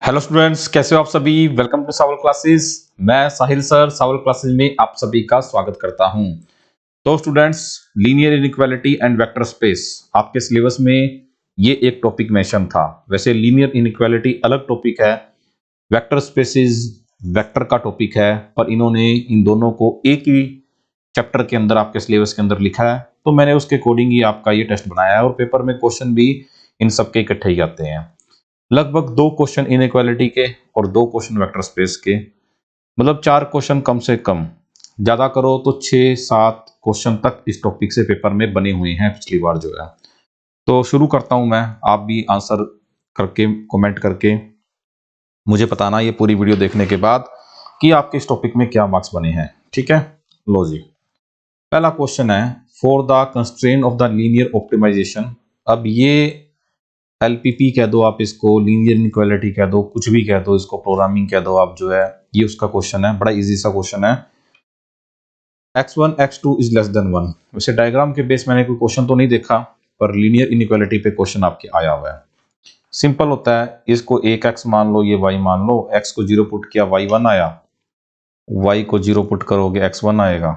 Hello students, कैसे हो आप सभी। Welcome to Sawal classes. मैं साहिल सर सावल क्लासेस में आप सभी का स्वागत करता हूं। तो students, linear inequality and vector space आपके सिलेबस में ये एक टॉपिक मेंशन था। वैसे लीनियर इनइक्वालिटी अलग टॉपिक है, वेक्टर स्पेसिस वेक्टर का टॉपिक है, पर इन्होंने इन दोनों को एक ही चैप्टर के अंदर आपके सिलेबस के अंदर लिखा है, तो मैंने उसके अकॉर्डिंग ही आपका ये टेस्ट बनाया है और पेपर में क्वेश्चन भी इन सबके इकट्ठे ही आते हैं। लगभग 2 क्वेश्चन इनइक्वालिटी के और 2 क्वेश्चन वेक्टर स्पेस के, मतलब 4 क्वेश्चन कम से कम, ज्यादा करो तो 6-7 क्वेश्चन तक इस टॉपिक से पेपर में बने हुए हैं पिछली बार जो है। तो शुरू करता हूं मैं, आप भी आंसर करके कमेंट करके मुझे बताना ये पूरी वीडियो देखने के बाद कि आपके इस टॉपिक में क्या मार्क्स बने हैं। ठीक है, लो जी। पहला क्वेश्चन है, for the constraint of the linear optimisation. अब ये एलपीपी कह दो, आप इसको लीनियर इनइक्वालिटी कह दो, कुछ भी कह दो, इसको प्रोग्रामिंग कह दो आप, जो है ये उसका क्वेश्चन है। बड़ा इजी सा क्वेश्चन है। x1 x2 is less then 1। वैसे डायग्राम के बेस मैंने कोई क्वेश्चन तो नहीं देखा, पर लीनियर इनइक्वालिटी पे क्वेश्चन आपके आया हुआ है। सिंपल होता है, इसको एक x मान लो, ये y मान लो, x को 0 पुट किया y 1 आया, y को 0 पुट करोगे x 1 आएगा।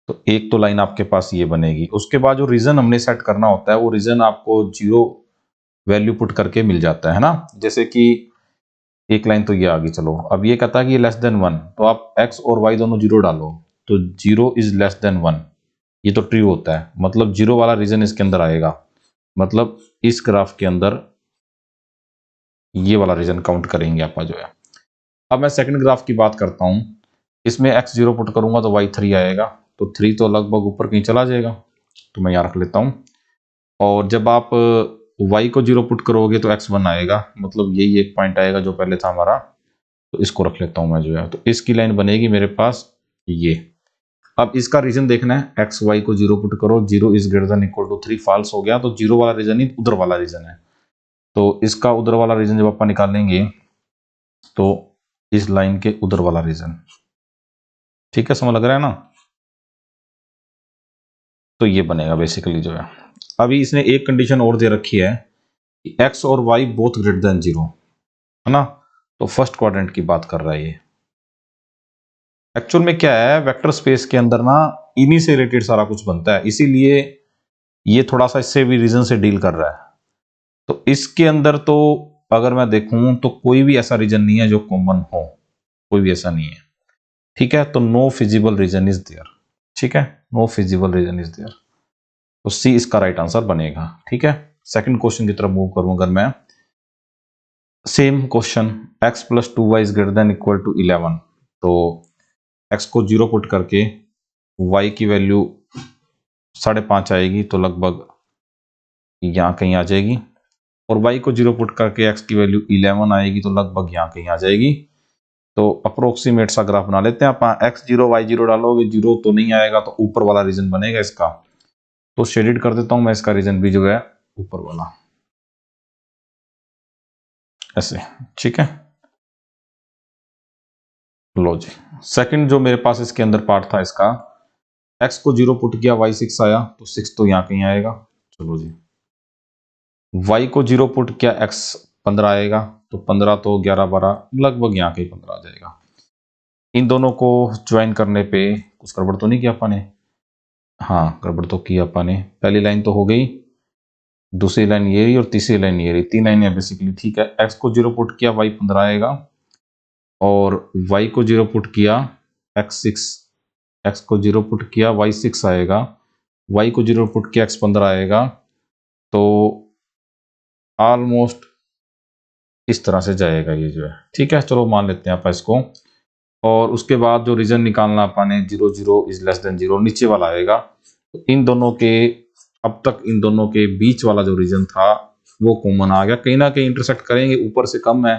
तो एक तो लाइन आपके पास ये बनेगी। उसके बाद जो रीजन हमने सेट करना होता है, वो रीजन आपको 0 वैल्यू पुट करके मिल जाता है ना। जैसे कि एक लाइन तो ये आ गई, चलो अब ये कहता है कि ये लेस देन 1, तो आप x और y दोनों 0 डालो, तो 0 इज लेस देन 1, ये तो ट्रू होता है, मतलब 0 वाला रीजन इसके अंदर आएगा, मतलब इस ग्राफ के अंदर ये वाला रीजन काउंट करेंगे आपका जो है। अब मैं सेकंड ग्राफ की बात करता हूं, इसमें x 0 पुट करूंगा तो y 3 आएगा, तो 3 तो लगभग ऊपर कहीं चला जाएगा, तो मैं यहां रख लेता हूं। और जब आप y को 0 पुट करोगे तो x 1 आएगा, मतलब यही एक पॉइंट आएगा जो पहले था हमारा, तो इसको रख लेता हूं मैं जो है। तो इसकी लाइन बनेगी मेरे पास ये। अब इसका रीजन देखना है, एक्स वाई को 0 पुट करो, 0 is greater than equal to 3 false हो गया, तो 0 वाला रीजन ही उधर वाला रीजन है। तो इसका उधर वाला रीजन जब आप निकालेंगे तो इस लाइन के उधर वाला रीजन, ठीक है, समझ लग रहा है ना। तो ये बनेगा बेसिकली जो है। अभी इसने एक कंडीशन और दे रखी है, एक्स और वाई बोथ ग्रेटर देन 0, है ना। तो फर्स्ट क्वाड्रेंट की बात कर रहा है ये। एक्चुअल में क्या है, वेक्टर स्पेस के अंदर ना इन्हीं से रिलेटेड सारा कुछ बनता है, इसीलिए ये थोड़ा सा इससे भी रीजन से डील कर रहा है। तो इसके अंदर तो अगर मैं देखूं तो कोई भी ऐसा रीजन नहीं है जो कॉमन हो, कोई भी ऐसा नहीं है। ठीक है, तो no feasible region is there. ठीक है, no feasible region is there, तो सी इसका राइट आंसर बनेगा। ठीक है, सेकंड क्वेश्चन की तरफ मूव करूं अगर मैं, same question, x plus 2y is greater than equal to 11, तो x को 0 पुट करके y की वैल्यू 5.5 आएगी, तो लगभग यहाँ कहीं आ जाएगी, और y को 0 पुट करके x की वैल्यू 11 आएगी, तो लगभग यहाँ कहीं आ जाएगी। तो अप्रोक्सीमेट सा ग्राफ बना लेते हैं आप। x0 y0 डालोगे, 0 तो नहीं आएगा, तो ऊपर वाला रीजन बनेगा इसका, तो शेडेड कर देता हूं मैं इसका रीजन भी जो है ऊपर वाला, ऐसे। ठीक है, लो जी। सेकंड जो मेरे पास इसके अंदर पार्ट था इसका, x को 0 पुट किया, y 6 आया, तो 6 तो यहाँ कहीं आएगा। चलो जी, y को 0 पुट किया, x 15 आएगा, तो 15 तो 11-12 लगभग यहाँ कहीं 15 आ जाएगा। इन दोनों को ज्वाइन करने पे कुछ गड़बड़ तो नहीं किया अपन ने? हाँ, गड़बड़ तो की अपन ने। पहली लाइन तो हो गई, दूसरी लाइन ये रही और तीसरी लाइन ये रही, 3 लाइन है बेसिकली। ठीक है, x को 0 पुट किया, y 15 आएगा, और y को 0 पुट किया, x को 0 पुट किया, y 6 आएगा, y को 0 पुट किया, x 15 आएगा। तो ऑलमोस्ट इस तरह से जाएगा ये जो है। ठीक है, चलो मान लेते हैं आप इसको। और उसके बाद जो रीजन निकालना अपने 0 0 इज लेस देन 0 नीचे वाला आएगा। तो इन दोनों के, अब तक इन दोनों के बीच वाला जो रीजन था वो कॉमन आ गया, कहीं ना कहीं इंटरसेक्ट करेंगे, ऊपर से कम है,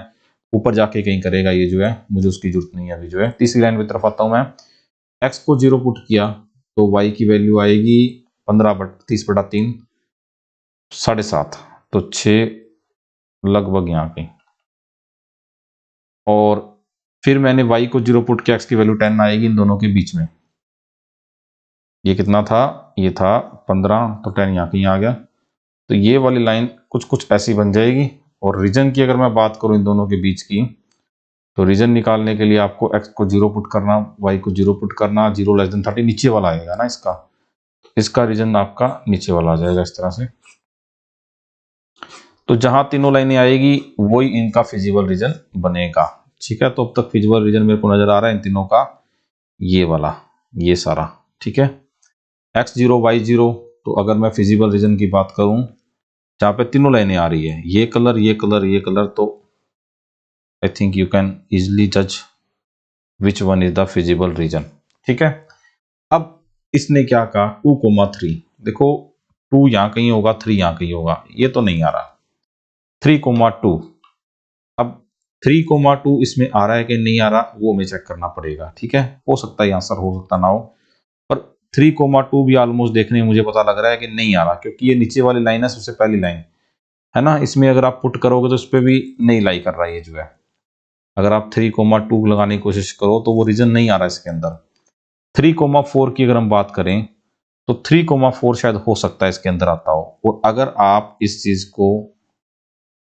ऊपर जाके कहीं करेगा ये जो है, मुझे उसकी जरूरत नहीं है अभी जो है। तीसरी लाइन की तरफ आता हूं मैं, x को 0 पुट किया तो y की वैल्यू आएगी 15/30/3, 7.5, तो 6 लगभग यहाँ कहीं। और फिर मैंने y को 0 पुट किया, x की वैल्यू 10 आएगी इन दोनों के बीच में। ये कितना था? ये था 15, तो 10 यहाँ कहीं आ गया। तो ये वाली लाइन कुछ कुछ ऐसी बन जाएगी, और रीजन की अगर मैं बात करूं इन दोनों के बीच की, तो रीजन निकालने के लिए आपको x को 0 पुट करना, y को 0 पुट करना, 0 लेस देन 30 नीचे वाला आएगा ना इसका रीजन आपका नीचे वाला आ जाएगा इस तरह से। तो जहां तीनों लाइनें आएगी वही इनका फिजिबल रीजन बनेगा। ठीक है, तो अब तक फिजिबल रीजन मेरे को नजर आ रहा है इन तीनों का, ये वाला, ये सारा। ठीक है, x0 y0। तो अगर मैं फिजिबल रीजन की बात करूं जहां पे तीनों लाइनें आ रही है, ये कलर ये कलर ये कलर, तो I think you can easily जज which one is the feasible reason. ठीक है, अब इसने क्या कहा 2,3। देखो 2 यहां कहीं होगा, 3 यहां कहीं होगा, ये तो नहीं आ रहा। 3,2, अब 3,2 इसमें आ रहा है कि नहीं आ रहा वो हमें चेक करना पड़ेगा। ठीक है, हो सकता है आंसर हो सकता ना हो, पर 3,2 भी ऑलमोस्ट देखने में मुझे पता लग रहा है कि नहीं आ रहा, क्योंकि ये नीचे वाली लाइन है, सबसे पहली लाइन है ना, इसमें अगर आप पुट करोगे तो इस पर भी नहीं लाई कर रहा है ये जो है। अगर आप 3,2 लगाने की कोशिश करो तो वो रीजन नहीं आ रहा इसके अंदर। 3,4 की अगर हम बात करें तो 3,4 शायद हो सकता है इसके अंदर आता हो। और अगर आप इस चीज को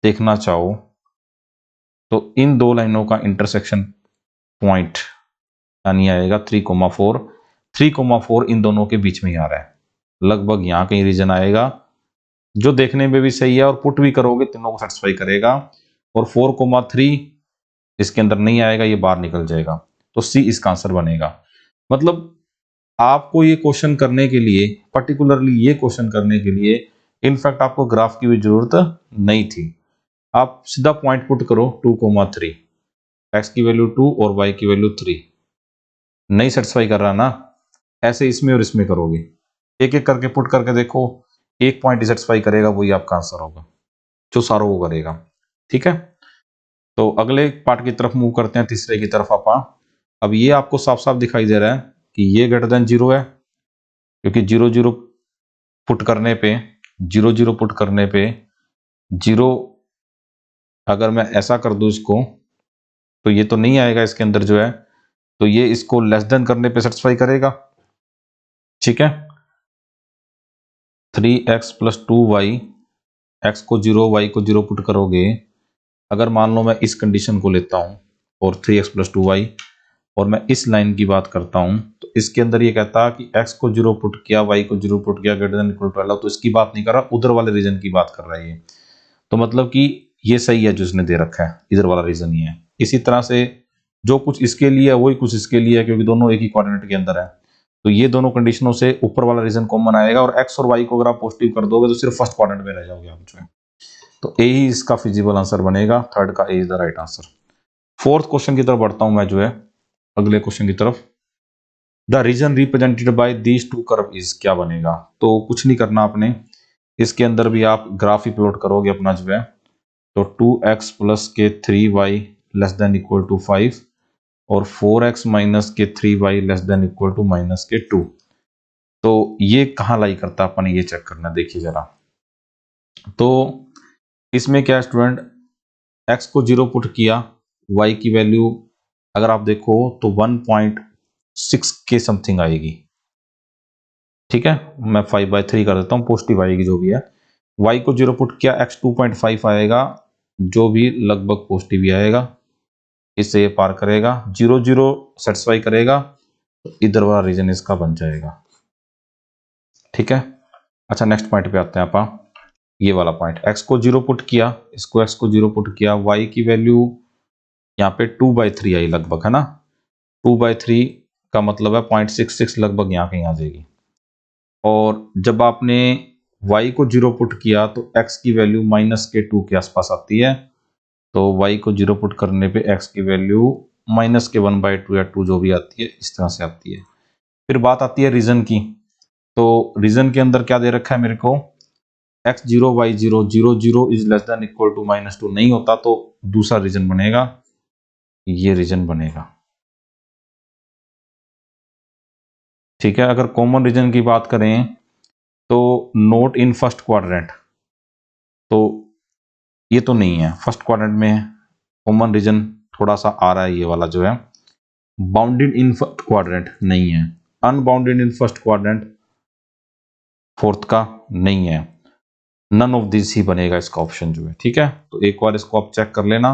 देखना चाहो तो इन दो लाइनों का इंटरसेक्शन पॉइंट यानी आएगा 3,4। 3,4 इन दोनों के बीच में ही आ रहा है, लगभग यहाँ कहीं रीजन आएगा, जो देखने में भी सही है और पुट भी करोगे तीनों को सेटिस्फाई करेगा। और 4,3 इसके अंदर नहीं आएगा, ये बाहर निकल जाएगा, तो सी इसका आंसर बनेगा। मतलब आपको ये क्वेश्चन करने के लिए, पर्टिकुलरली ये क्वेश्चन करने के लिए इनफैक्ट आपको ग्राफ की भी जरूरत नहीं थी। आप सीधा पॉइंट पुट करो 2,3, x की वैल्यू 2 और y की वैल्यू 3। नहीं सेटिस्फाई कर रहा ना, ऐसे इसमें और इसमें करोगे, एक एक करके पुट करके देखो, एक पॉइंट ही सेटिस्फाई करेगा, वही आपका आंसर होगा जो सारों को करेगा। ठीक है, तो अगले पार्ट की तरफ मूव करते हैं, तीसरे की तरफ। आप अब ये आपको साफ साफ दिखाई दे रहा है कि ये ग्रेटर देन 0 है, क्योंकि 0 0 पुट करने पे 0 0 पुट करने पे 0, अगर मैं ऐसा कर दूं इसको तो ये तो नहीं आएगा इसके अंदर जो है, तो ये इसको लेस देन करने पे सेटिस्फाई करेगा। ठीक है, 3x + 2y, x को 0 y को 0 पुट करोगे, अगर मान लो मैं इस कंडीशन को लेता हूं और 3x + 2y, और मैं इस लाइन की बात करता हूं, तो इसके अंदर ये कहता है कि x को 0 पुट किया, y को 0 पुट किया, ग्रेटर देन इक्वल टू 12, तो इसकी बात नहीं कर रहा, उधर वाले रीजन की बात कर रहा है ये। तो मतलब कि ये सही है जो इसने दे रखा है, इधर वाला रीजन ये है। इसी तरह से जो कुछ इसके लिए है वही कुछ इसके लिए है, क्योंकि दोनों एक ही कोऑर्डिनेट के अंदर है, तो ये दोनों कंडीशनों से ऊपर वाला रीजन कॉमन आएगा। और x और y को अगर आप पॉजिटिव कर दोगे तो सिर्फ फर्स्ट क्वाड्रेंट में रह जाओगे आप जो है, तो ए ही इसका फिजिबल आंसर बनेगा। थर्ड का A is the right answer. Fourth question की तरफ बढ़ता हूं मैं जो है, अगले क्वेश्चन की तरफ। The region represented by these two curve is, क्या बनेगा? तो कुछ नहीं करना आपने, इसके अंदर भी आप ग्राफ ही प्लॉट करोगे अपना जो है। तो 2x + के 3y less than equal to 5 और 4x - के 3y less than equal to - के 2। तो ये कहाँ लाई करता है, अपन ये चेक करना, देखिए जरा। तो इसमें क्या स्टूडेंट, x को 0 पुट किया, y की वैल्यू अगर आप देखो तो 1.6 के समथिंग आएगी। ठीक है, मैं 5/3 कर देता हूँ, पॉजिटिव आएगी जो भी है। y को 0 पुट किया, x 2.5 आएगा, जो भी लगभग पॉजिटिव ही आएगा, इससे ये पार करेगा, 0 0 सेटिस्फाई करेगा, तो इधर वाला रीजन इसका बन जाएगा। ठीक है, अच्छा नेक्स्ट पॉइंट पे आते हैं आप। ये वाला पॉइंट, x को 0 पुट किया, इसको x को 0 पुट किया, y की वैल्यू यहाँ पे 2/3 आई लगभग, है ना। 2/3 का मतलब है 0.66 लगभग यहाँ कहीं आ जाएगी। और जब आपने y को 0 पुट किया तो x की वैल्यू -2 के आसपास आती है, तो y को 0 पुट करने पे x की वैल्यू -1/2 या 2 जो भी आती है, इस तरह से आती है। फिर बात आती है रीजन की। तो रीजन के अंदर क्या दे रखा है मेरे को, x0 y0 0 0 is less than equal to -2 नहीं होता, तो दूसरा रीजन बनेगा, ये रीजन बनेगा। ठीक है, अगर कॉमन रीजन की बात करें तो नोट इन फर्स्ट क्वाड्रेंट, तो ये तो नहीं है फर्स्ट क्वाड्रेंट में। कॉमन रीजन थोड़ा सा आ रहा है, ये वाला जो है। बाउंडेड इन फर्स्ट क्वाड्रेंट नहीं है, unbounded in first quadrant fourth का नहीं है, नन ऑफ दिस ही बनेगा इसका ऑप्शन जो है, ठीक है। तो एक बार इसको आप चेक कर लेना,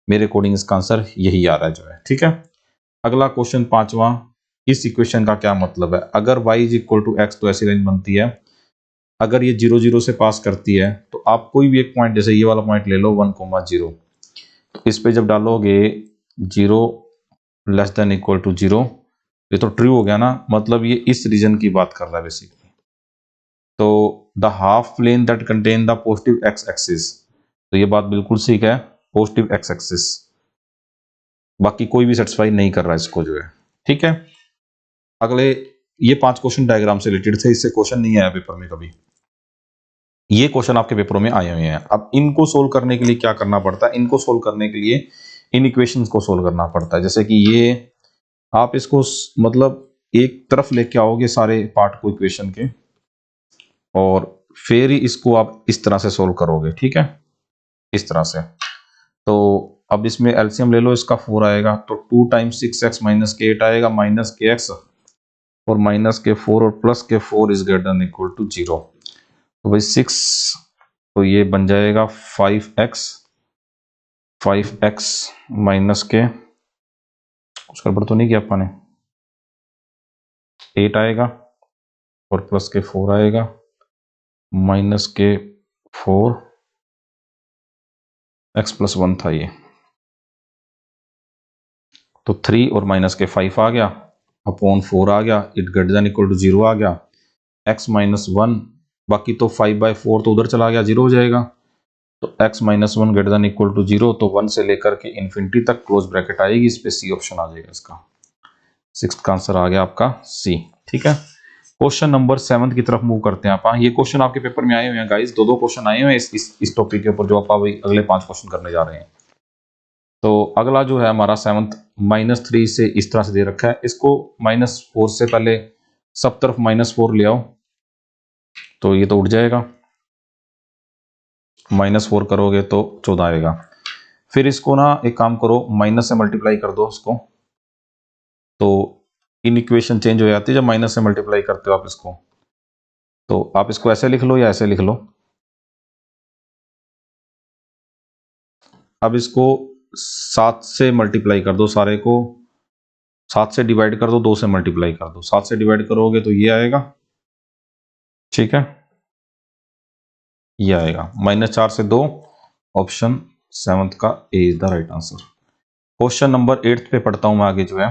मेरे अकॉर्डिंग इसका आंसर यही आ रहा है जो है, ठीक है। अगला क्वेश्चन पांचवा, इस इक्वेशन का क्या मतलब है। अगर y is equal to x तो ऐसी लाइन बनती है, अगर ये 0 0 से पास करती है तो आप कोई भी एक पॉइंट, जैसे ये वाला पॉइंट ले लो 1,0, तो इस पे जब डालोगे 0 लेस देन इक्वल टू 0, ये तो ट्रू हो गया ना, मतलब ये इस रीजन की बात कर रहा है बेसिकली। तो the half plane that contain the positive x axis, तो ये बात बिल्कुल ठीक है, पॉजिटिव एक्स एक्सिस, बाकी कोई भी सेटिस्फाई नहीं कर रहा है इसको जो है, ठीक है। अगले, ये 5 क्वेश्चन डायग्राम से रिलेटेड थे, इससे क्वेश्चन नहीं आया पेपर में कभी, ये क्वेश्चन आपके पेपरों में आए हुए हैं। अब इनको सोल्व करने के लिए क्या करना पड़ता है, इनको सोल्व करने के लिए इन इक्वेशंस को सोल्व करना पड़ता है। जैसे कि ये आप इसको मतलब एक तरफ लेके आओगे सारे पार्ट को इक्वेशन के, और फिर ही इसको आप इस तरह से सोल्व करोगे, ठीक है, इस तरह से। तो अब इसमें एलसीएम ले लो, इसका 4 आएगा, तो 2 टाइम्स 6x माइनस के 8 आएगा, माइनस के एक्स और माइनस के 4 और plus k 4 is greater than equal to 0। तो भाई 6, तो ये बन जाएगा 5x माइनस के, कुछ गड़बड़ तो नहीं किया अपन ने, 8 आएगा और प्लस के 4 आएगा, माइनस के 4 x प्लस 1 था ये, तो 3 और माइनस के 5 आ गया, अपॉन 4 आ गया, it greater than equal to 0 आ गया, x माइनस 1, बाकी तो 5/4 तो उधर चला गया, 0 हो जाएगा, तो x minus 1 greater than equal to 0, तो 1 से लेकर के इन्फिनिटी तक क्लोज ब्रैकेट आएगी, इस पे सी ऑप्शन आ जाएगा इसका। 6th का आंसर आ गया आपका सी, ठीक है। क्वेश्चन नंबर 7 की तरफ मूव करते हैं आप। ये क्वेश्चन आपके पेपर में आए हुए हैं गाइस, दो क्वेश्चन आए हुए हैं इस टॉपिक के ऊपर, जो आप अगले 5 क्वेश्चन करने जा रहे हैं। तो अगला जो है हमारा 7th, -3 से इस तरह से दे रखा है, इसको -4 से पहले सब तरफ -4 ले आओ, तो ये तो उठ जाएगा, -4 करोगे तो 14 आएगा। फिर इसको ना एक काम करो, माइनस से मल्टीप्लाई कर दो इसको, तो इन इक्वेशन चेंज हो जाती है जब माइनस से मल्टीप्लाई करते हो आप इसको। तो आप इसको ऐसे लिख लो या ऐसे लिख लो। अब इसको 7 से मल्टीप्लाई कर दो, सारे को 7 से डिवाइड कर दो, 2 से मल्टीप्लाई कर दो, 7 से डिवाइड करोगे तो ये आएगा, ठीक है, ये आएगा, -4 से 2, ऑप्शन 7th का A is the right answer. Question number 8 पे पढ़ता हूं मैं आगे जो है।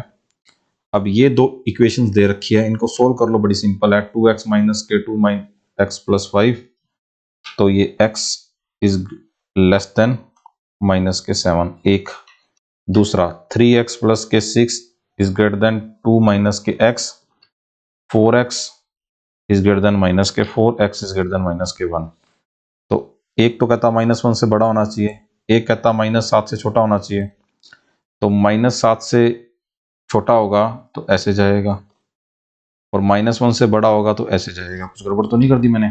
अब ये दो इक्वेशंस दे रखी है, इनको सोल्व कर लो, बड़ी सिंपल है। 2x माइनस के 2 x प्लस 5, तो ये x is less then minus के 7, एक। दूसरा 3x प्लस के 6 इज ग्रेटर देन 2 माइनस के x, 4x is greater then minus k 4, x is greater then minus के 1। तो एक तो कहता -1 से बड़ा होना चाहिए, एक कहता -7 से छोटा होना चाहिए। तो -7 से छोटा होगा तो ऐसे जाएगा, और -1 से बड़ा होगा तो ऐसे जाएगा। कुछ गड़बड़ तो नहीं कर दी मैंने?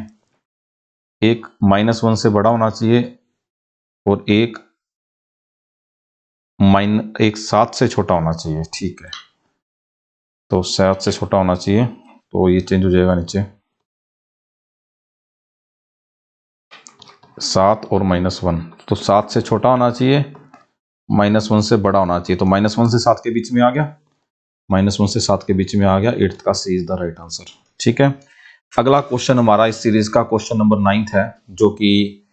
एक -1 से बड़ा होना चाहिए और एक 7 से छोटा होना चाहिए, ठीक है। तो 7 से छोटा होना चाहिए, तो ये चेंज हो जाएगा नीचे, 7 और -1, तो 7 से छोटा होना चाहिए, -1 से बड़ा होना चाहिए, तो -1 से 7 के बीच में आ गया, -1 से 7 के बीच में आ गया, 8th का सी इज द राइट आंसर, ठीक है। अगला क्वेश्चन हमारा इस सीरीज का क्वेश्चन नंबर 9th है, जो कि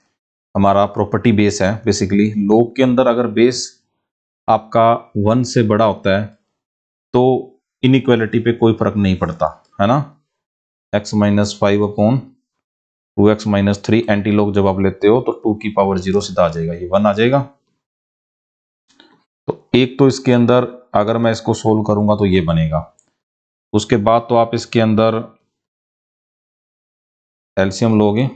हमारा प्रॉपर्टी बेस है। बेसिकली लॉग के अंदर अगर बेस आपका 1 से बड़ा होता है तो इनइक्वालिटी पे कोई फर्क नहीं पड़ता, है ना। x minus 5 upon 2x minus 3, anti log जब आप लेते हो तो 2 की पावर 0 सीधा आ जाएगा, ये 1 आ जाएगा। तो एक तो इसके अंदर अगर मैं इसको सोल्व करूंगा तो ये बनेगा, उसके बाद तो आप इसके अंदर एलसीएम लोगे,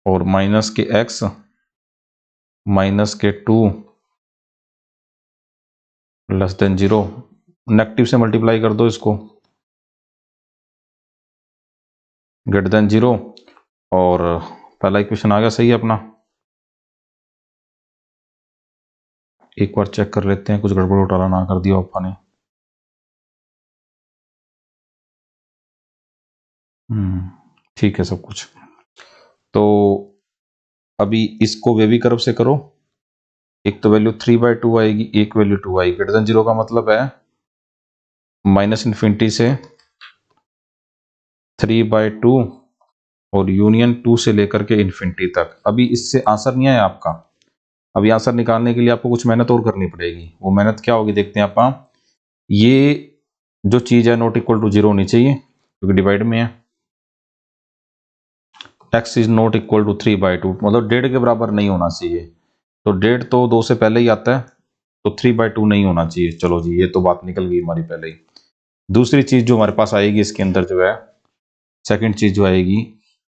और माइनस के x माइनस के 2 लेस देन 0, नेगेटिव से मल्टीप्लाई कर दो इसको, ग्रेटर देन 0, और पहला इक्वेशन आ गया सही है अपना। एक बार चेक कर लेते हैं, कुछ गड़बड़ घोटाला ना कर दिया पापा ने। ठीक है सब कुछ। तो अभी इसको वेवी कर्व से करो, एक तो वैल्यू 3/2 आएगी, एक वैल्यू 2 आएगी। ग्रेटर देन 0 का मतलब है माइनस इन्फिनिटी से 3/2 और यूनियन 2 से लेकर के इन्फिनिटी तक। अभी इससे आंसर नहीं आया आपका, अभी आंसर निकालने के लिए आपको कुछ मेहनत और करनी पड़ेगी। वो मेहनत क्या होगी देखते हैं आप। ये जो चीज है नॉट इक्वल टू 0 होनी चाहिए क्योंकि डिवाइड में है। x is not equal to 3/2 मतलब 1.5 के बराबर नहीं होना चाहिए। तो 1.5 तो 2 से पहले ही आता है, तो 3/2 नहीं होना चाहिए। चलो जी, ये तो बात निकल गई हमारी पहले ही। दूसरी चीज जो हमारे पास आएगी इसके अंदर जो है, सेकंड चीज जो आएगी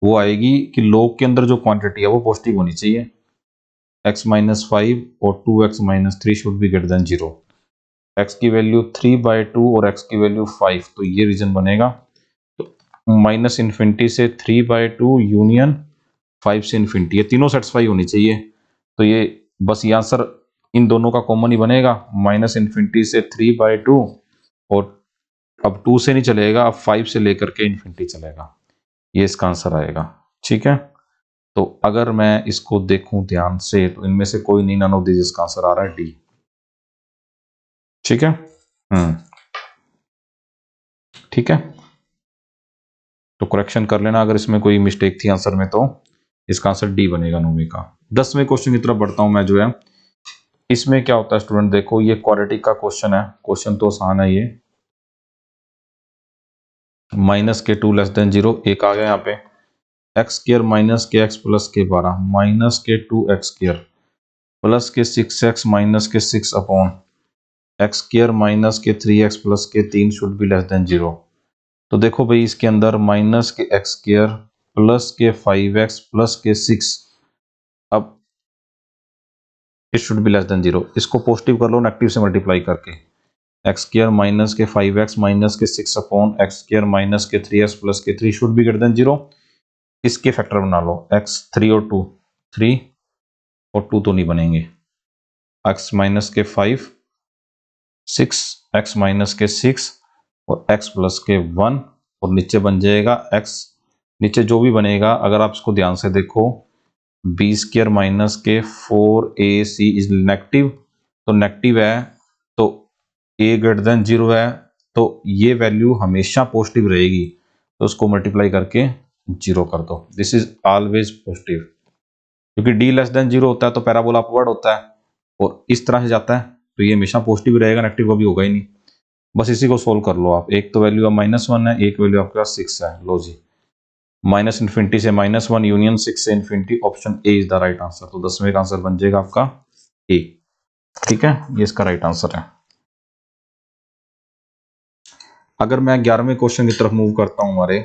वो आएगी कि log के अंदर जो क्वांटिटी है वो पॉजिटिव होनी चाहिए। x-5 और 2x-3 should be greater than 0। x की वैल्यू 3/2 और x की वैल्यू 5, तो ये रीजन बनेगा। तो माइनस इन्फिनिटी से 3/2 यूनियन 5 से इन्फिनिटी, ये तीनों सेटिस्फाई होनी चाहिए। तो ये बस ये आंसर इन दोनों का कॉमन ही बनेगा, माइनस इन्फिनिटी से 3/2 और अब 2 से नहीं चलेगा, अब 5 से लेकर के इन्फिनिटी चलेगा। ये इसका आंसर आएगा। ठीक है, तो अगर मैं इसको देखूं ध्यान से तो इनमें से कोई नहीं, नन ऑफ दिस इसका आंसर आ रहा है डी। ठीक है, ठीक है, तो करेक्शन कर लेना अगर इसमें कोई मिस्टेक थी आंसर में, तो इसका आंसर डी बनेगा 9वीं का। 10वें क्वेश्चन की तरफ बढ़ता हूं मैं जो है। इसमें क्या होता है स्टूडेंट, देखो ये क्वाड्रेटिक का क्वेश्चन है, क्वेश्चन तो आसान है ये। माइनस के 2 लेस देन 0, एक आ गया यहाँ पे एक्स स्क्र माइनस के एक्स प्लस के 12 माइनस के 2x स्क्र प्लस के 6x माइनस के 6 अपॉन एक्स स्क्र माइनस के 3x प्लस के 3 शुड बी लेस देन 0। तो देखो भाई इसके अंदर माइनस के एक्स स्क्र प्लस के 5x प्लस के 6, अब it should be less than 0। इसको पॉजिटिव कर लो नेगेटिव से मल्टीप्लाई करके, एक्स स्क्र माइनस के 5x माइनस के 6 अपॉन एक्स स्क्र माइनस के 3x प्लस के 3 शुड बी ग्रेटर देन 0। इसके फैक्टर बना लो, x 3 और 2, 3 और 2 तो नहीं बनेंगे, x माइनस के 5, 6, x माइनस के 6 और x प्लस के 1 और नीचे बन जाएगा x, नीचे जो भी बनेगा अगर आप इसको ध्यान से देखो, बी स्क्र माइनस के 4ac इज नेगेटिव, तो नेगेटिव है तो a ग्रेटर देन 0 है, तो ये वैल्यू हमेशा पॉजिटिव रहेगी, तो उसको मल्टीप्लाई करके 0 कर दो। दिस इज ऑलवेज पॉजिटिव, क्योंकि d लेस देन 0 होता है तो पैराबोला अपवर्ड होता है और इस तरह से जाता है, तो ये हमेशा पॉजिटिव रहेगा, नेगेटिव कभी होगा ही नहीं। बस इसी को सोल्व कर लो आप। एक तो वैल्यू -1 है, एक वैल्यू आपके पास 6 है। लो जी, माइनस इन्फिनिटी से -1 यूनियन 6 से infinity, option A is the right answer. तो 10वें का आंसर बन जाएगा आपका ए। ठीक है, ये इसका राइट आंसर है। अगर मैं 11वें क्वेश्चन की तरफ मूव करता हूं हमारे,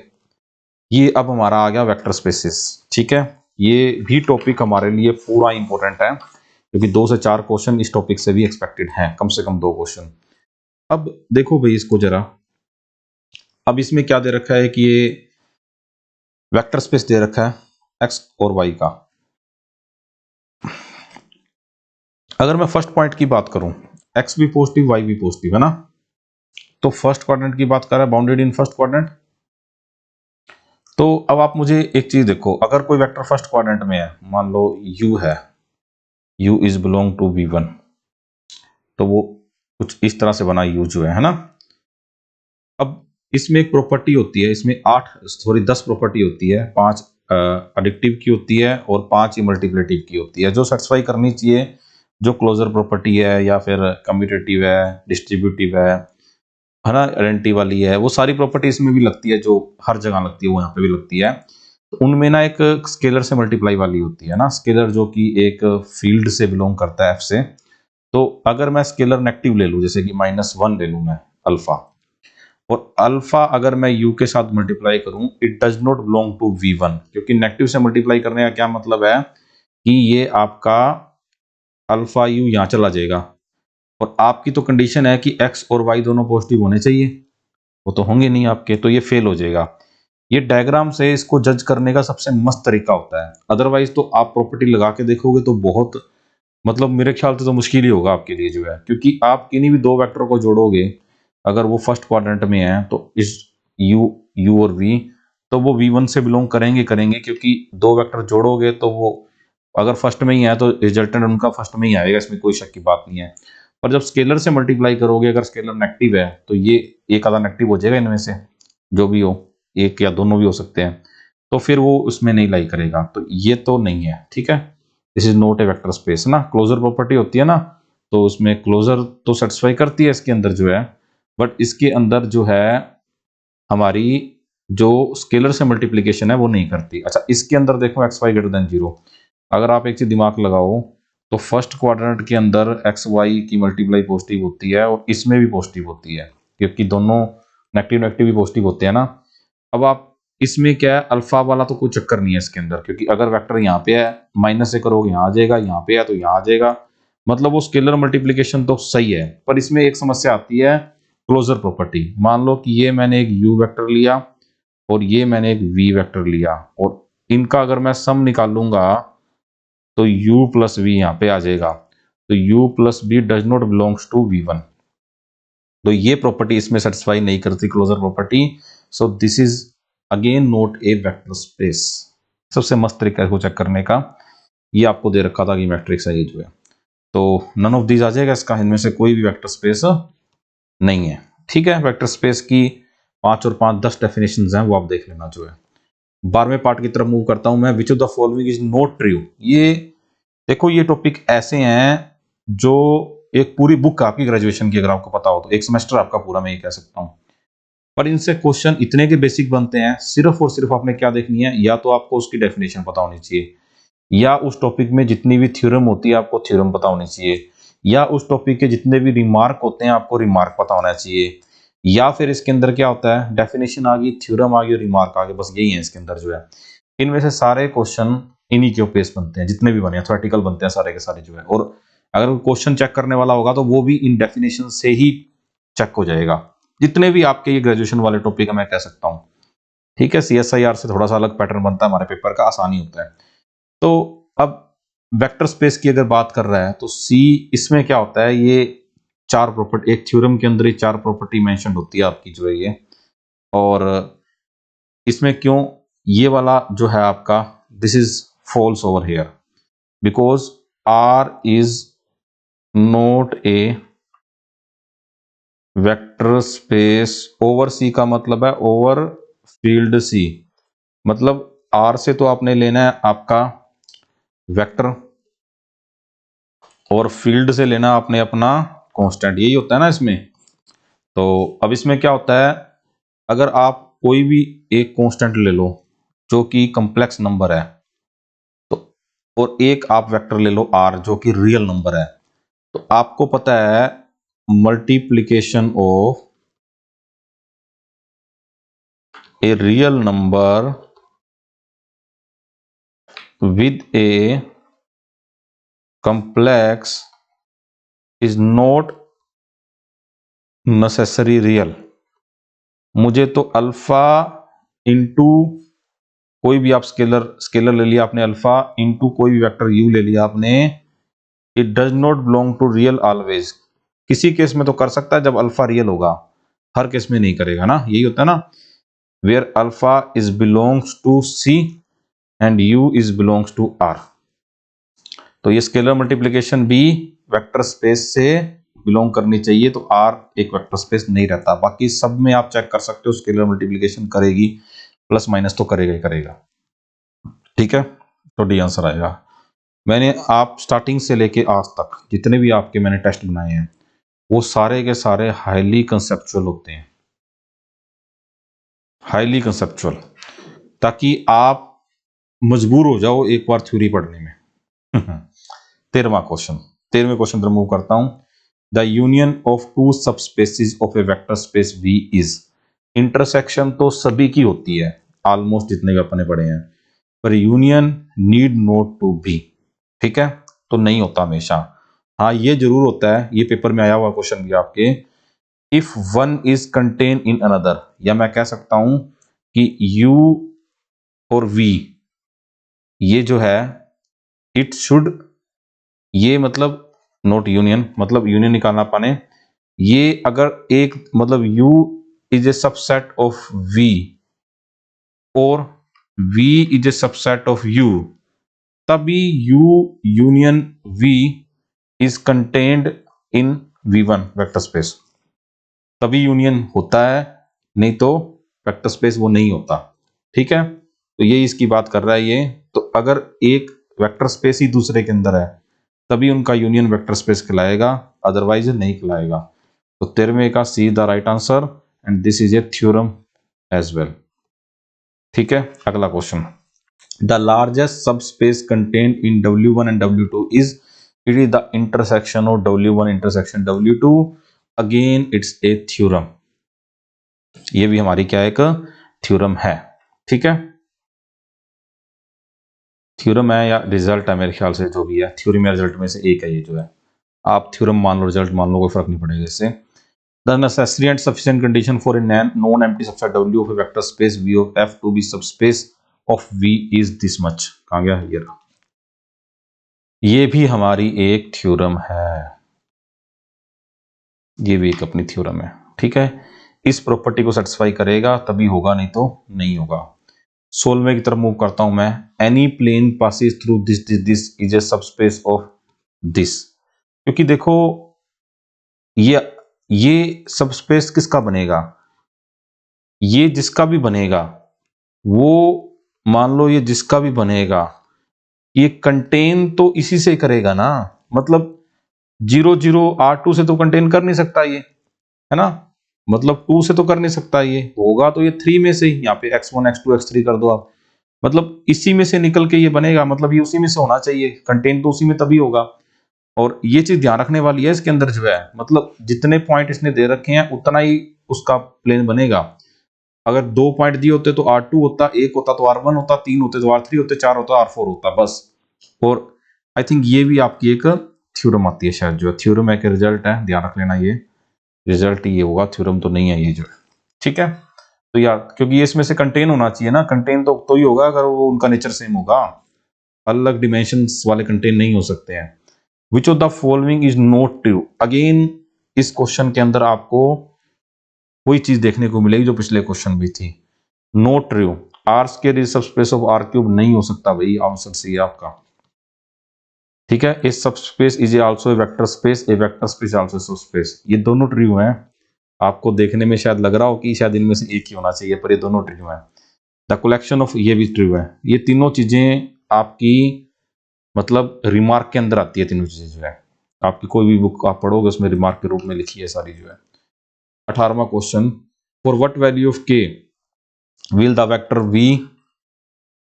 ये अब हमारा आ गया वेक्टर स्पेसिस। ठीक है, ये भी टॉपिक हमारे लिए पूरा इंपॉर्टेंट है क्योंकि 2 से 4 क्वेश्चन इस टॉपिक से भी एक्सपेक्टेड हैं, कम से कम 2 क्वेश्चन। अब देखो भाई इसको जरा, अब इसमें क्या दे रखा है कि ये वेक्टर स्पेस दे रखा है एक्स और वाई का। अगर मैं फर्स्ट पॉइंट की बात करूं, एक्स भी पॉजिटिव वाई भी पॉजिटिव है ना, तो फर्स्ट क्वाड्रेंट की बात कर रहा है, बाउंडेड इन फर्स्ट क्वाड्रेंट। तो अब आप मुझे एक चीज देखो, अगर कोई वेक्टर फर्स्ट क्वाड्रेंट में है, मान लो u है, u is belong to v1, तो वो कुछ इस तरह से बना u जो है ना। अब इसमें एक प्रॉपर्टी होती है, इसमें 10 प्रॉपर्टी होती है, 5 एडिटिव की होती है और 5 मल्टीप्लिकेटिव की होती है, जो सेटिस्फाई करनी चाहिए, जो क्लोजर प्रॉपर्टी है या फिर कम्यूटेटिव है, डिस्ट्रीब्यूटिव है ना, आइडेंटिटी वाली है, वो सारी प्रॉपर्टी इसमें भी लगती है, जो हर जगह लगती है वो यहाँ पे भी लगती है। तो उनमें ना एक स्केलर से मल्टीप्लाई वाली होती है ना, स्केलर जो कि एक फील्ड से बिलोंग करता है, एफ से। तो अगर मैं स्केलर नेगेटिव ले लूँ, जैसे कि -1 ले लूँ मैं अल्फा, और अल्फा अगर मैं u के साथ मल्टीप्लाई करूं, it does not belong to v1, क्योंकि नेगेटिव से मल्टीप्लाई करने का क्या मतलब है कि ये आपका अल्फा u यहां चला जाएगा, और आपकी तो कंडीशन है कि x और y दोनों पॉजिटिव होने चाहिए, वो तो होंगे नहीं आपके, तो ये फेल हो जाएगा। ये डायग्राम से इसको जज करने का सबसे मस्त तरीका होता है, अदरवाइज तो आप प्रॉपर्टी लगा के देखोगे तो बहुत, मतलब मेरे ख्याल से तो मुश्किल ही होगा आपके लिए जो है, क्योंकि आप किन्हीं भी 2 वेक्टर को जोड़ोगे, अगर वो फर्स्ट क्वाड्रेंट में है तो इस u और v, तो वो V1 से बिलोंग करेंगे करेंगे क्योंकि दो वेक्टर जोड़ोगे तो वो अगर फर्स्ट में ही है तो रिजल्टेंट उनका फर्स्ट में ही आएगा, इसमें कोई शक की बात नहीं है। पर जब स्केलर से मल्टीप्लाई करोगे, अगर स्केलर नेगेटिव है तो ये एक आधा नेगेटिव हो जाएगा इनमें से, जो भी हो, एक या दोनों भी हो सकते हैं, तो फिर वो उसमें नहीं लाई करेगा, तो ये तो नहीं है। ठीक है, this is not a vector space ना। क्लोजर प्रॉपर्टी होती है ना, तो उसमें क्लोजर तो सेटिस्फाई करती है इसके अंदर जो है, बट इसके अंदर जो है हमारी जो स्केलर से मल्टीप्लिकेशन है वो नहीं करती। अच्छा, इसके अंदर देखो एक्स वाई ग्रेटर देन 0, अगर आप एक चीज दिमाग लगाओ तो फर्स्ट क्वाड्रेंट के अंदर एक्स वाई की मल्टीप्लाई पॉजिटिव होती है और इसमें भी पॉजिटिव होती है, क्योंकि दोनों नेगेटिव नेगेटिव भी पॉजिटिव होते हैं ना। अब आप इसमें क्या है, अल्फा वाला तो कोई चक्कर नहीं है इसके अंदर, क्योंकि अगर वेक्टर यहाँ पे है माइनस से करोगे यहाँ आ जाएगा, यहाँ पे है तो यहाँ आ जाएगा, मतलब वो स्केलर मल्टीप्लिकेशन तो सही है। पर इसमें एक समस्या आती है, क्लोजर प्रॉपर्टी। मान लो कि ये मैंने एक u वेक्टर लिया और ये मैंने एक v वेक्टर लिया, और इनका अगर मैं सम निकालूंगा तो u प्लस वी यहाँ पे आ जाएगा, तो u plus b does not belongs to v1, तो ये प्रॉपर्टी इसमें सेटिस्फाई नहीं करती, closure property. So this is again not a vector space. सबसे मस्त तरीका है इसको चेक करने का, ये आपको दे रखा था कि मैट्रिक्स है ये जो है, तो नन ऑफ दीज आ जाएगा इसका, इनमें से कोई भी वेक्टर स्पेस नहीं है। ठीक है, वेक्टर स्पेस की 5 और 5 10 डेफिनेशंस हैं, वो आप देख लेना जो है। 12वें पार्ट की तरफ मूव करता हूं मैं। Which of the following is not true. ये देखो, ये टॉपिक ऐसे हैं जो एक पूरी बुक आपकी ग्रेजुएशन की, अगर आपको पता हो तो एक सेमेस्टर आपका पूरा, मैं ये कह सकता हूं, पर इनसे क्वेश्चन इतने के बेसिक बनते हैं। सिर्फ और सिर्फ आपने क्या देखनी है, या तो आपको उसकी डेफिनेशन पता होनी चाहिए, या उस टॉपिक में जितनी भी थ्योरम होती है आपको थ्योरम पता होनी चाहिए, या उस टॉपिक के जितने भी रिमार्क होते हैं आपको रिमार्क पता होना चाहिए, या फिर इसके अंदर क्या होता है, डेफिनेशन आ गई, थ्योरम आ गई और रिमार्क आ गई, बस यही है इसके अंदर जो है। इनमें से सारे क्वेश्चन इन्हीं के बेस बनते हैं, जितने भी बने थ्योरेटिकल बनते हैं सारे के सारे जो है। और अगर क्वेश्चन चेक करने वाला होगा तो वो भी इन डेफिनेशन से ही चेक हो जाएगा, जितने भी आपके ये ग्रेजुएशन वाले टॉपिक है मैं कह सकता हूँ। ठीक है, CSIR से थोड़ा सा अलग पैटर्न बनता है हमारे पेपर का, आसानी होता है। तो अब वेक्टर स्पेस की अगर बात कर रहा है तो सी, इसमें क्या होता है, ये 4 प्रॉपर्टी, एक थ्योरम के अंदर ही 4 प्रॉपर्टी मेंशन होती है आपकी जो है ये। और इसमें क्यों ये वाला जो है आपका, this is false over here, because R is not a vector space. Over C का मतलब है ओवर फील्ड C, मतलब R से तो आपने लेना है आपका वेक्टर, और फील्ड से लेना आपने अपना कांस्टेंट, यही होता है ना इसमें। तो अब इसमें क्या होता है, अगर आप कोई भी एक कांस्टेंट ले लो जो कि कॉम्प्लेक्स नंबर है, तो और एक आप वेक्टर ले लो R जो कि रियल नंबर है, तो आपको पता है multiplication of a real number with A complex is not necessary real। मुझे तो अल्फा इंटू कोई भी आप स्केलर ले लिया आपने, अल्फा इंटू कोई भी वेक्टर यू ले लिया आपने, it does not belong to real always. किसी केस में तो कर सकता है जब अल्फा रियल होगा, हर केस में नहीं करेगा ना, यही होता है ना। Where alpha is belongs to C and u is belongs to R. तो ये स्केलर मल्टीप्लिकेशन भी वेक्टर स्पेस से बिलोंग करनी चाहिए, तो R एक वेक्टर स्पेस नहीं रहता। बाकी सब में आप चेक कर सकते हो, स्केलर मल्टीप्लिकेशन करेगी, प्लस माइनस तो करेगा ही करेगा। ठीक है, तो डी आंसर आएगा। मैंने आप स्टार्टिंग से लेके आज तक जितने भी आपके मैंने टेस्ट बनाए हैं वो सारे के सारे हाईली कंसेप्चुअल होते हैं, हाईली कंसेप्चुअल, ताकि आप मजबूर हो जाओ एक बार थ्योरी पढ़ने में। 13वां क्वेश्चन, 13वें क्वेश्चन पर मूव करता हूं। The union of two subspaces of a vector space V is. Intersection तो सभी की होती है, ऑलमोस्ट जितने भी अपने पढ़े हैं, पर union need not to be. ठीक है, तो नहीं होता हमेशा। हाँ, ये जरूर होता है, ये पेपर में आया हुआ क्वेश्चन भी आपके, if one is contain in another, या मैं कह सकता हूं कि U और V ये जो है इट शुड, ये मतलब नॉट यूनियन, मतलब यूनियन निकालना पाने, ये अगर एक मतलब U is a subset of V, और V is A subset of U, तभी U union V is contained in V1 vector space, तभी यूनियन होता है, नहीं तो वेक्टर स्पेस वो नहीं होता। ठीक है, तो ये इसकी बात कर रहा है ये। तो अगर एक वेक्टर स्पेस ही दूसरे के अंदर है तभी उनका यूनियन वेक्टर स्पेस कहलाएगा, अदरवाइज नहीं कहलाएगा। तो 13वें का C the right answer and this is a theorem as well. ठीक है, अगला question, the largest subspace contained in W1 and W2 is, it is the intersection of W1 intersection W2, again it's a theorem. ये भी हमारी क्या एक theorem है। ठीक है, थ्योरम है या रिजल्ट है, मेरे ख्याल से जो भी है थ्योरम या रिजल्ट में से एक है ये जो है, आप थ्योरम मान लो रिजल्ट मान लो, कोई फर्क नहीं पड़ेगा इससे। The necessary and sufficient condition for a non empty subset W of a vector space V of F to be subspace of V is this much. कहां गया ये भी हमारी एक थ्योरम है, ये भी एक अपनी थ्योरम है। ठीक है, इस प्रॉपर्टी को सेटिस्फाई करेगा तभी होगा, नहीं तो नहीं होगा। 16वें की तरफ मूव करता हूं मैं, any plane passes through this this this is a subspace of this, क्योंकि देखो ये सबस्पेस किसका बनेगा, ये जिसका भी बनेगा वो, मान लो ये जिसका भी बनेगा ये कंटेन तो इसी से करेगा ना, मतलब 0 0 R2 से तो कंटेन कर नहीं सकता ये, है ना, मतलब 2 से तो कर नहीं सकता, ये होगा तो ये 3 में से ही, यहाँ पे x1 x2 x3 कर दो आप, मतलब इसी में से निकल के ये बनेगा, मतलब ये उसी में से होना चाहिए, कंटेन तो उसी में तभी होगा। और ये चीज ध्यान रखने वाली है इसके अंदर जो है, मतलब जितने पॉइंट इसने दे रखे हैं उतना ही उसका प्लेन बनेगा। अगर 2 पॉइंट दिए होते तो R2 होता, 1 होता तो R1 होता, 3 होते तो R3 होते, 4 होता R4 होता, बस। और आई थिंक ये भी आपकी एक थ्योरम आती है शायद, जो है थ्योरम है कि रिजल्ट है, ध्यान रख लेना, ये रिजल्ट ये होगा, थ्योरम तो नहीं है ये जो है। ठीक है, तो यार क्योंकि ये इसमें से कंटेन होना चाहिए ना, कंटेन तो ही होगा अगर वो उनका नेचर सेम होगा, अलग डिमेंशंस वाले कंटेन नहीं हो सकते हैं। Which of the following is not true, again इस क्वेश्चन के अंदर आपको वही चीज देखने को मिलेगी जो पिछले क्वेश्चन भी थी, not true, R square is subspace of R cube नहीं हो सकता भाई, आंसर सी है आपका। ठीक है, a subspace is also a vector space, a vector space also subspace, ये दोनों ट्रू हैं। आपको देखने में शायद लग रहा हो कि शायद इनमें से एक ही होना चाहिए, पर ये दोनों ट्रू हैं। द कलेक्शन ऑफ, ये भी ट्रू है, ये तीनों चीजें आपकी मतलब रिमार्क के अंदर आती है, तीनों चीजें जो है, आपकी कोई भी बुक आप पढ़ोगे उसमें रिमार्क के रूप में लिखी है सारी जो है। 18वां question, for what value of k will the vector v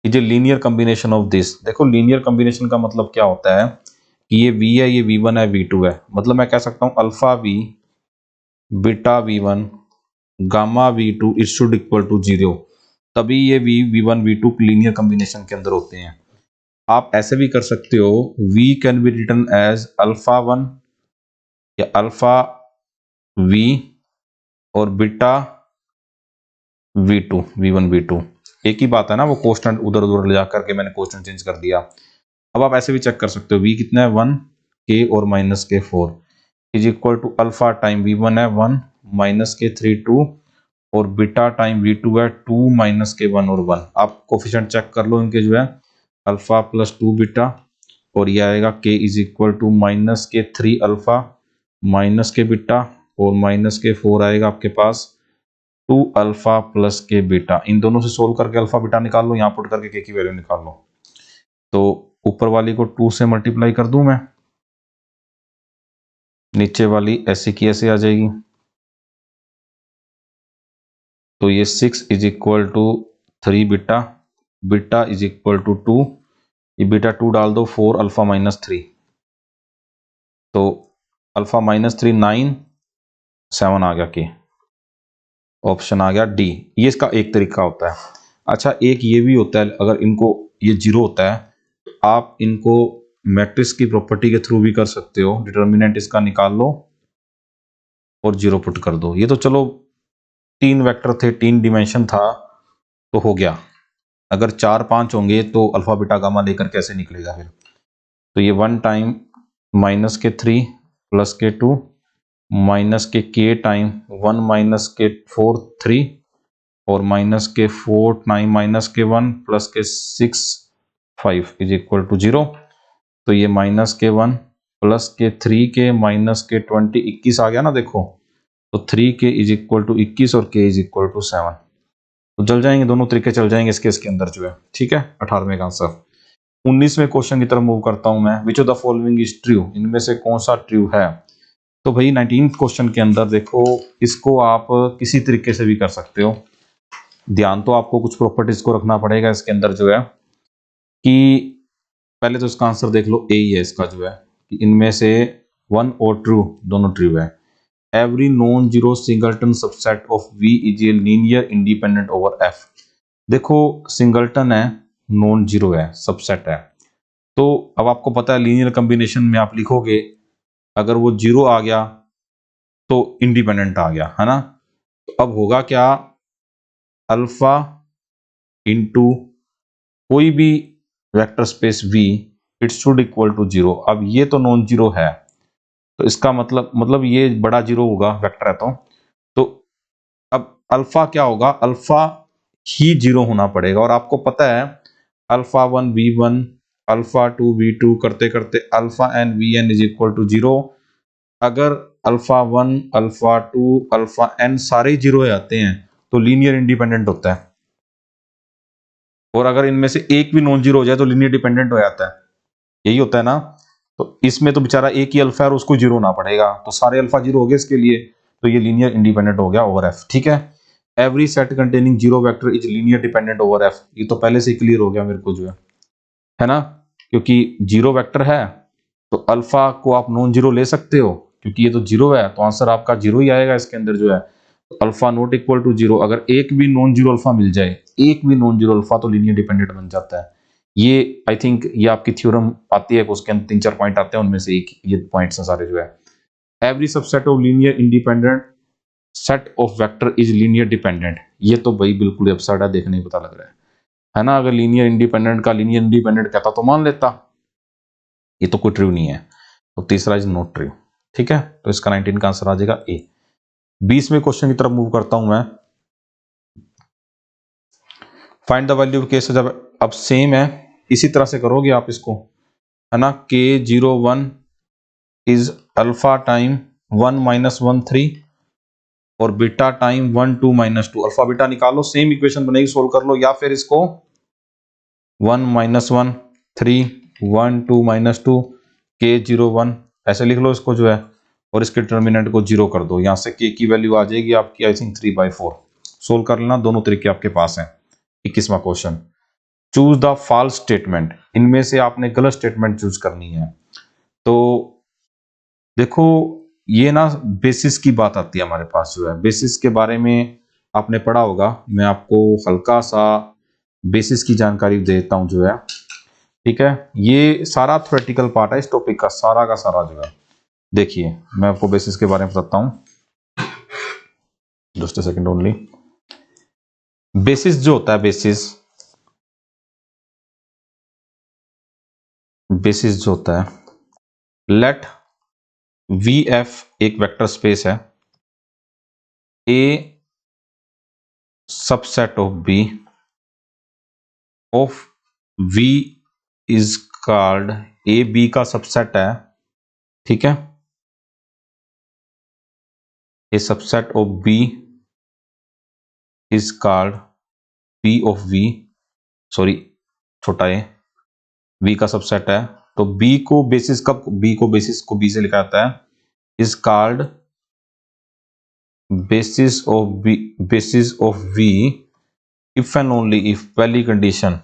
is a linear combination of this. देखो लीनियर कॉम्बिनेशन का मतलब क्या होता है कि ये v है, ये v1 है, v2 है, मतलब मैं कह सकता हूं alpha v beta v1 gamma v2 is should equal to 0, तभी ये v1 v2 लीनियर कॉम्बिनेशन के अंदर होते हैं। आप ऐसे भी कर सकते हो, v can be written as alpha 1 या अल्फा v और बीटा v2 v1 v2 एक ही बात है ना, वो कोस्टेंट उधर उधर ले जाकर के मैंने कोस्टेंट चेंज कर दिया। अब आप ऐसे भी चेक कर सकते हो, v कितना है 1 k और minus k 4 is equal to alpha time v1 है 1 माइनस के 3 2 और बीटा टाइम v2 है 2 माइनस के 1 और 1। आप कोफिशिएंट चेक कर लो इनके जो है, अल्फा प्लस 2 बीटा और ये आएगा k is equal to minus k 3 alpha minus k beta और माइनस के 4 आएगा आपके पास 2 अल्फा प्लस के बीटा। इन दोनों से सोल्व करके अल्फा बीटा निकाल लो, यहाँ पुट करके के की वैल्यू निकाल लो। तो ऊपर वाली को 2 से मल्टीप्लाई कर दूं मैं, नीचे वाली ऐसी की ऐसे आ जाएगी, तो ये 6 is equal to 3 beta, beta is equal to 2, ये बीटा 2 डाल दो 4 अल्फा माइनस 3, तो अल्फा माइनस 3 9 7 आ गया के, ऑप्शन आ गया डी। ये इसका एक तरीका होता है। अच्छा एक ये भी होता है, अगर इनको ये 0 होता है तो आप इनको मैट्रिक्स की प्रॉपर्टी के थ्रू भी कर सकते हो, डिटर्मिनेंट इसका निकाल लो और 0 पुट कर दो। ये तो चलो 3 वेक्टर थे, 3 डिमेंशन था तो हो गया, अगर 4 5 होंगे तो अल्फा बीटा गामा लेकर कैसे निकलेगा फिर। तो ये 1 टाइम माइनस के 3 प्लस के 2 माइनस के टाइम 1 माइनस के 4 3 और माइनस के 4 9 माइनस के 1 प्लस के 6 5 इज इक्वल टू 0। तो ये माइनस के 1 प्लस के 3 के माइनस के 20 21 आ गया ना देखो। तो 3 के इज इक्वल टू 21 और के इज इक्वल टू 7। तो चल जाएंगे, दोनों तरीके चल जाएंगे इस केस के अंदर जो है। ठीक है, 18वें का आंसर। 19वें क्वेश्चन की तरफ मूव करता हूं मैं। Which of the following is true, इनमें से कौन सा ट्रू है। तो भाई 19th क्वेश्चन के अंदर देखो, इसको आप किसी तरीके से भी कर सकते हो। ध्यान तो आपको कुछ प्रॉपर्टीज को रखना पड़ेगा इसके अंदर जो है कि पहले तो इसका आंसर देख लो, ए ही है इसका जो है कि इनमें से 1 और ट्रू दोनों ट्रू है। Every non zero singleton subset of V is a linear independent over F. देखो सिंगलटन है, नॉन जीरो है, सबसेट है। तो अब आपको पता है लीनियर कॉम्बिनेशन में आप लिखोगे, अगर वो जीरो आ गया तो इंडिपेंडेंट आ गया, है ना। तो अब होगा क्या, अल्फा इंटू कोई भी vector space V, it should equal to zero. अब ये तो नॉन जीरो है, तो इसका मतलब ये बड़ा जीरो होगा, वेक्टर है तो अब अल्फा क्या होगा, अल्फा ही जीरो होना पड़ेगा। और आपको पता है अल्फा 1 v1 अल्फा 2 v2 करते करते alpha n vn is equal to zero. अगर अल्फा 1 अल्फा 2 अल्फा n सारे जीरो आते हैं तो लीनियर इंडिपेंडेंट होता है। और अगर इनमें से एक भी नॉन जीरो हो जाए तो लीनियर डिपेंडेंट हो जाता है, यही होता है ना। तो इसमें तो बेचारा एक ही अल्फा है और उसको जीरो होना पड़ेगा, तो सारे अल्फा जीरो हो गए इसके लिए, तो ये लीनियर इंडिपेंडेंट हो गया ओवर एफ। ठीक है, every set containing zero vector is linear dependent over F. ये तो पहले से क्लियर हो गया मेरे को जो है ना, क्योंकि जीरो वेक्टर है तो अल्फा को आप नॉन जीरो ले सकते हो, क्योंकि ये तो जीरो है तो आंसर आपका जीरो ही आएगा इसके अंदर जो है। तो alpha not equal to zero, अगर एक भी नॉन जीरो अल्फा मिल जाए, एक भी नॉन जीरो अल्फा, तो लीनियर डिपेंडेंट बन जाता है। ये आई थिंक ये आपकी थ्योरम आती है, उसके अंदर 3-4 पॉइंट आते हैं, उनमें से एक ये पॉइंट्स हैं सारे जो है। Every subset of linear independent set of vector is linear dependent. ये तो भाई बिल्कुल एब्सर्ड है, देखने ही पता लग रहा है ना। अगर लीनियर इंडिपेंडेंट का लीनियर इंडिपेंडेंट कहता तो मान लेता, ये तो कोई ट्रू नहीं है, तो तीसरा इज नॉट ट्रू। ठीक है, तो इसका 19 का आंसर आ जाएगा ए। 20वें क्वेश्चन की तरफ मूव करता हूं मैं। फाइंड द वैल्यू ऑफ के, जब अब सेम है इसी तरह से करोगे आप इसको, है ना। k01 इज अल्फा टाइम 1 - 1 3 और बीटा टाइम 1 2 - 2। अल्फा बीटा निकालो, सेम इक्वेशन बनेगी, सोल्व कर लो। या फिर इसको 1 - 1 3 1 2 - 2 k01 ऐसे लिख लो इसको जो है, और इसके डिटर्मिनेंट को जीरो कर दो। यहां से k की वैल्यू आ जाएगी आपकी आई थिंक 3/4। सोल्व कर लेना, दोनों तरीके आपके पास हैं। 21वां question, choose the false statement. इनमें से आपने गलत स्टेटमेंट चूज करनी है। तो देखो ये ना बेसिस की बात आती है हमारे पास जो है। बेसिस के बारे में आपने पढ़ा होगा, मैं आपको हल्का सा बेसिस की जानकारी देता हूं जो है। ठीक है, ये सारा थ्योरेटिकल पार्ट है इस टॉपिक का सारा जो है। देखिए मैं आपको बेसिस के बारे में बताता हूं, just a second only. Basis जो होता है, बेसिस जो होता है, लेट वी एफ एक वेक्टर स्पेस है, a subset of B of V is called, A B का सबसेट है। ठीक है, a subset of B is called B of V, sorry छोटा ए, बी का सबसेट है। तो बी को बेसिस, कब बी को बेसिस को बी से लिखा जाता है, is called basis of V if and only if, पहली condition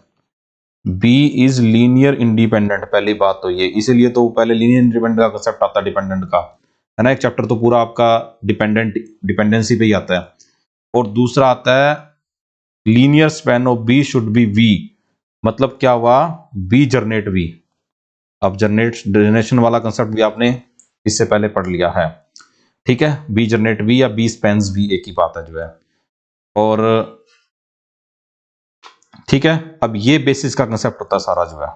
B is linear independent. पहली बात तो ये, इसीलिए तो पहले लीनियर इंडिपेंडेंट का कंसेप्ट आता है डिपेंडेंट का, है ना। एक चैप्टर तो पूरा आपका डिपेंडेंसी पे ही आता है। और दूसरा आता है linear span of B should be V. मतलब क्या हुआ, बी जनरेट वी। अब जनरेशन वाला कंसेप्ट भी आपने इससे पहले पढ़ लिया है। ठीक है, बी जनरेट वी या बी स्पेन्स वी, एक ही बात है जो है। और ठीक है, अब ये बेसिस का कंसेप्ट होता है सारा जो है।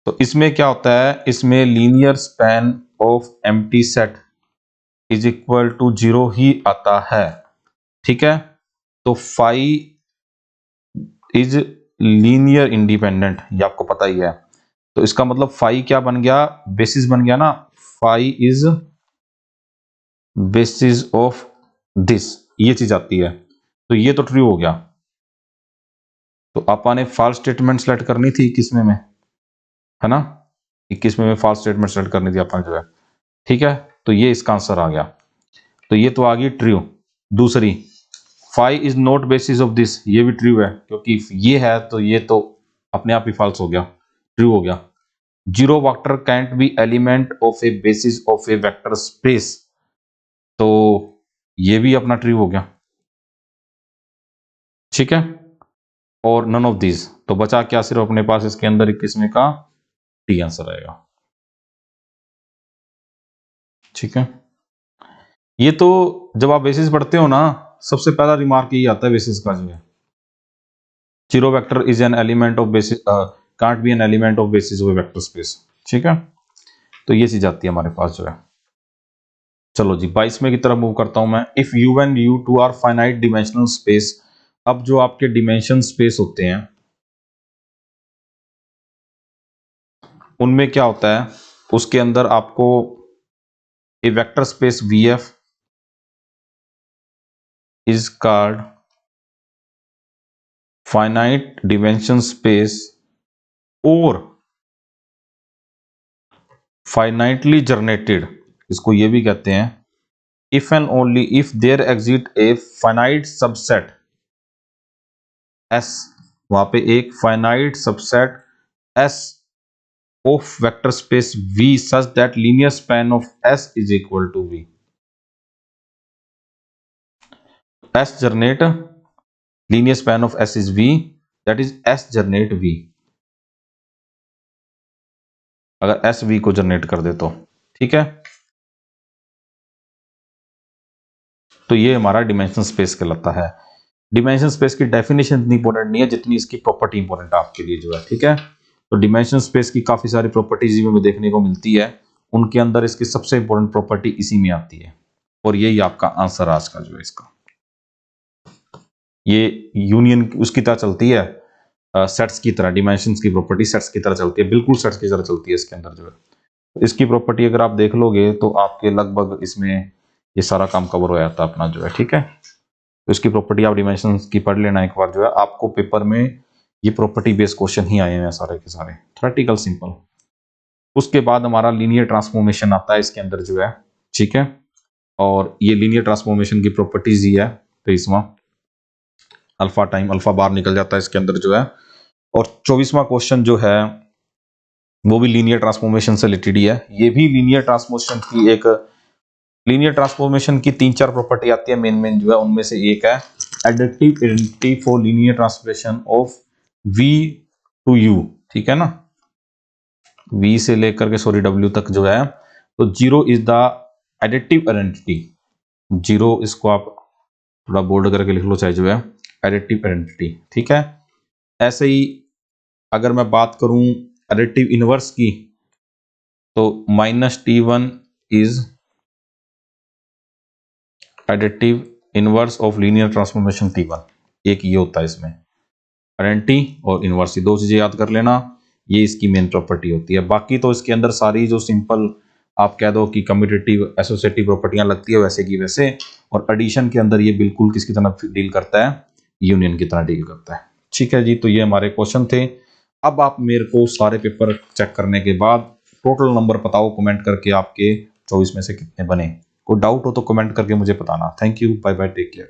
तो इसमें क्या होता है, इसमें linear span of empty set is equal to zero ही आता है। ठीक है, तो फाई इज लीनियर इंडिपेंडेंट, ये आपको पता ही है। तो इसका मतलब फाई क्या बन गया, बेसिस बन गया ना, phi is basis of this, ये चीज आती है। तो ये तो ट्रू हो गया। तो आपा ने फॉल्स स्टेटमेंट सेलेक्ट करनी थी 21वें में, है ना, 21वें में फॉल्स स्टेटमेंट सेलेक्ट करनी थी अपन जो है, ठीक है। तो ये इसका आंसर आ गया। तो ये तो आ गई ट्रू। दूसरी, phi is not basis of this, ये भी ट्रू है, क्योंकि ये है तो ये तो अपने आप ही फॉल्स हो गया, ट्रू हो गया। Zero vector cantt B element of A basis of a vector space, तो ये भी अपना ट्रू हो गया, ठीक है। और नन ऑफ दिस, तो बचा क्या सिर्फ अपने पास इसके अंदर 21वें का डी आंसर आएगा, ठीक है। ये तो जब आप बेसिस पढ़ते हो ना, सबसे पहला रिमार्क यही आता है बेसिस का जो है, zero vector is an element of basis, can't be an element of basis of vector space, ठीक है। तो ये चीज आती है हमारे पास जो है। चलो जी 22वें की तरफ मूव करता हूं मैं। If u and u two are finite dimensional space, अब जो आपके डिमेंशन स्पेस होते हैं उनमें क्या होता है, उसके अंदर आपको a vector space VF is called finite dimension space or finitely generated, इसको ये भी कहते हैं, if and only if there exist a finite subset S, वहां पे एक finite subset S of vector space V such that linear span of S is equal to V. S generate linear span of S is V, that is S generate V, अगर S V को generate कर दे तो, ठीक है। तो ये हमारा dimension space कहलाता है। डिमेंशन स्पेस की डेफिनेशन इतनी इंपॉर्टेंट नहीं है जितनी इसकी प्रॉपर्टी इंपॉर्टेंट है आपके लिए जो है, ठीक है। तो डिमेंशन स्पेस की काफी सारी प्रॉपर्टीज में देखने को मिलती है, उनके अंदर इसकी सबसे इंपॉर्टेंट प्रॉपर्टी इसी में आती है, और यही आपका आंसर आज का जो है इसका। ये यूनियन उसकी तरह चलती है, सेट्स की तरह, डिमेंशंस की प्रॉपर्टी सेट्स की तरह चलती है, बिल्कुल सेट्स की तरह चलती है इसके अंदर जो है। इसकी प्रॉपर्टी अगर आप देख लोगे तो आपके लगभग इसमें ये सारा काम कवर हो जाता है अपना जो है, ठीक है। तो इसकी प्रॉपर्टी आप डिमेंशंस की पढ़ लेना एक बार जो है, आपको पेपर में ये प्रॉपर्टी बेस्ड क्वेश्चन ही आए हैं सारे के सारे, थ्योरेटिकल सिंपल। उसके बाद हमारा लीनियर ट्रांसफॉर्मेशन आता है इसके अंदर जो है, ठीक है। और ये लीनियर ट्रांसफॉर्मेशन की प्रॉपर्टीज ही है, तो इसमें अल्फा टाइम अल्फा बार निकल जाता है इसके अंदर जो है। और 24वां क्वेश्चन जो है वो भी लीनियर ट्रांसफॉर्मेशन से रिलेटेड ही है। ये भी लीनियर ट्रांसफॉर्मेशन की एक, लीनियर ट्रांसफॉर्मेशन की 3-4 प्रॉपर्टी आती है मेन जो है, उनमें से एक है additive identity for linear transformation of V to U, ठीक है ना, V से लेकर के सॉरी W तक जो है। तो zero is the additive identity, zero इसको आप थोड़ा बोल्ड करके लिख लो चाहे जो है, एडिटिव आइडेंटिटी, ठीक है। ऐसे ही अगर मैं बात करूं एडिटिव इनवर्स की, तो -T1 is additive inverse of linear transformation T1, एक ये होता है इसमें, आइडेंटिटी और इनवर्स, दो चीजें याद कर लेना, ये इसकी मेन प्रॉपर्टी होती है। बाकी तो इसके अंदर सारी जो सिंपल आप कह दो कि कम्यूटेटिव एसोसिएटिव प्रॉपर्टियां लगती है वैसे की वैसे, और एडिशन के अंदर ये बिल्कुल किसकी तरह डील करता है, यूनियन की तरह डील करता है, ठीक है जी। तो ये हमारे क्वेश्चन थे। अब आप मेरे को सारे पेपर चेक करने के बाद टोटल नंबर बताओ कमेंट करके, आपके 24 में से कितने बने। कोई डाउट हो तो कमेंट करके मुझे बताना। Thank you, bye bye, take care.